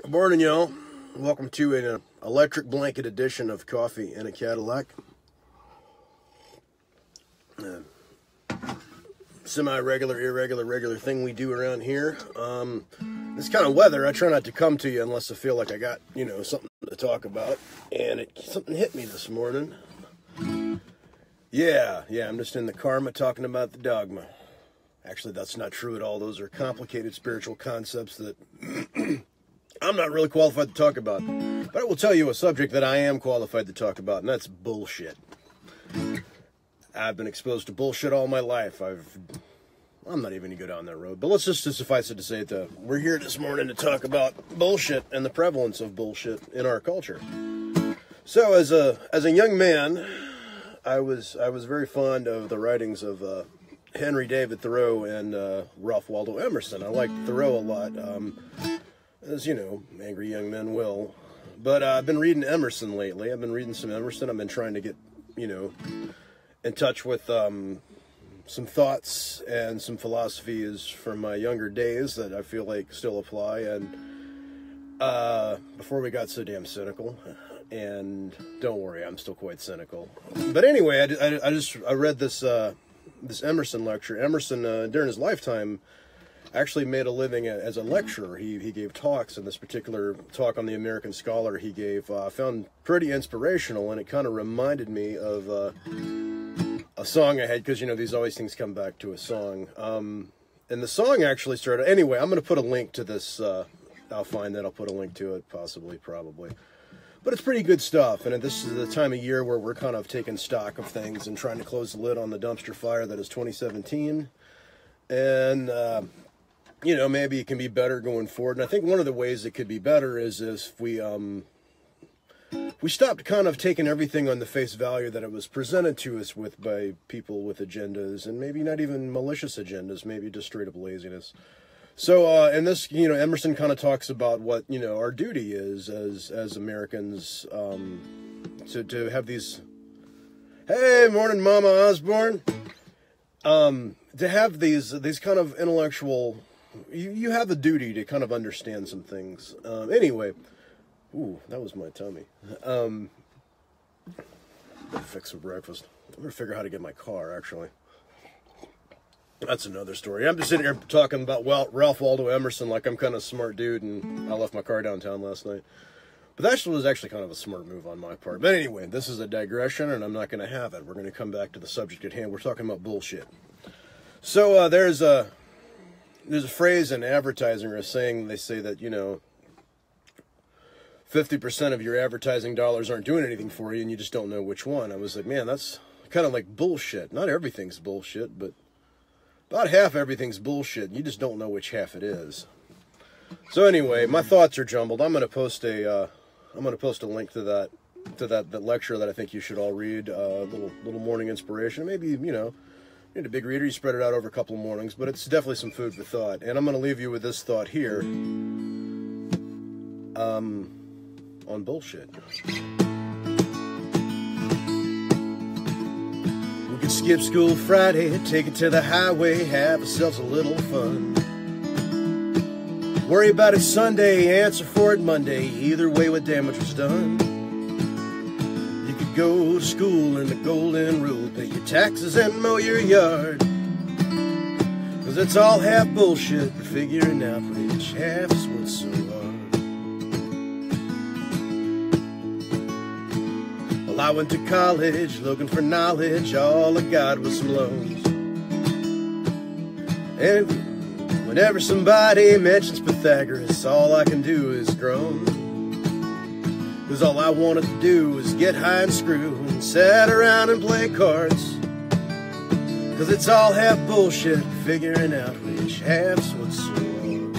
Good morning, y'all. Welcome to an electric blanket edition of Coffee in a Cadillac. Semi-regular, irregular thing we do around here. This kind of weather, I try not to come to you unless I feel like I got, something to talk about. And something hit me this morning. Yeah, I'm just in the karma talking about the dogma. Actually, that's not true at all. Those are complicated spiritual concepts that I'm not really qualified to talk about. But I will tell you a subject that I am qualified to talk about, and that's bullshit. I've been exposed to bullshit all my life. I'm not even going to go down that road. But let's just suffice it to say that we're here this morning to talk about bullshit and the prevalence of bullshit in our culture. So as a young man, I was very fond of the writings of Henry David Thoreau and Ralph Waldo Emerson. I liked Thoreau a lot, as angry young men will. But I've been reading Emerson lately. I've been reading some Emerson. I've been trying to get, in touch with some thoughts and some philosophies from my younger days that I feel like still apply. And before we got so damn cynical, and don't worry, I'm still quite cynical. But anyway, I read this Emerson lecture. Emerson, during his lifetime, actually made a living as a lecturer. He gave talks, and this particular talk on the American Scholar he gave, I found pretty inspirational, and it kind of reminded me of a song I had, because, these always things come back to a song. And the song actually started, anyway, I'm going to put a link to this, I'll find that, I'll put a link to it, possibly, probably. But it's pretty good stuff, and this is the time of year where we're kind of taking stock of things and trying to close the lid on the dumpster fire that is 2017. And, maybe it can be better going forward. And I think one of the ways it could be better is if we stopped kind of taking everything on the face value that it was presented to us with by people with agendas, and maybe not even malicious agendas, maybe just straight up laziness. So, and this, Emerson kind of talks about what, our duty is as Americans, to have these, hey, morning, Mama Osborne, to have these kind of intellectual, you have a duty to kind of understand some things. Anyway, ooh, that was my tummy. Fix some breakfast. I'm going to figure out how to get my car, actually. That's another story. I'm just sitting here talking about Ralph Waldo Emerson like I'm kind of a smart dude, and I left my car downtown last night. But that was actually kind of a smart move on my part. But anyway, this is a digression, and I'm not going to have it. We're going to come back to the subject at hand. We're talking about bullshit. So there's a phrase in advertising or a saying. They say that, 50% of your advertising dollars aren't doing anything for you, and you just don't know which one. I was like, man, that's kind of like bullshit. Not everything's bullshit, but about half everything's bullshit, and you just don't know which half it is. So anyway, my thoughts are jumbled. I'm going to post a link to that lecture that I think you should all read. Little morning inspiration. Maybe you're a big reader. You spread it out over a couple of mornings, but it's definitely some food for thought. And I'm going to leave you with this thought here. On bullshit. We could skip school Friday, take it to the highway, have ourselves a little fun. Worry about it Sunday, answer for it Monday, either way what damage was done. You could go to school, learn the golden rule, pay your taxes and mow your yard. 'Cause it's all half bullshit, but figuring out which half is what's so hard. Well, I went to college looking for knowledge, all I got was some loans. And whenever somebody mentions Pythagoras, all I can do is groan. 'Cause all I wanted to do was get high and screw and sit around and play cards. 'Cause it's all half bullshit, figuring out which half's what's so hard.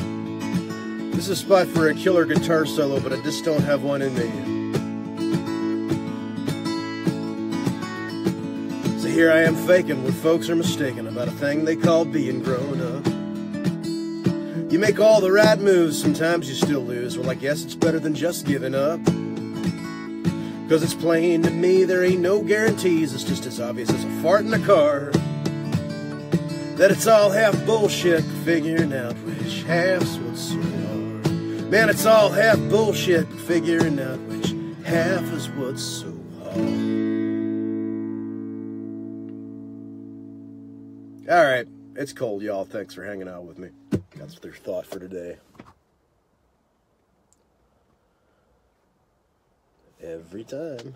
This is a spot for a killer guitar solo, but I just don't have one in me. So here I am faking what folks are mistaken about a thing they call being grown up. You make all the right moves, sometimes you still lose. Well, I guess it's better than just giving up. 'Cause it's plain to me there ain't no guarantees. It's just as obvious as a fart in a car that it's all half bullshit, figuring out which half's what's so hard. Man, it's all half bullshit, figuring out which half is what's so hard. Alright, it's cold, y'all. Thanks for hanging out with me. That's their thought for today. Every time.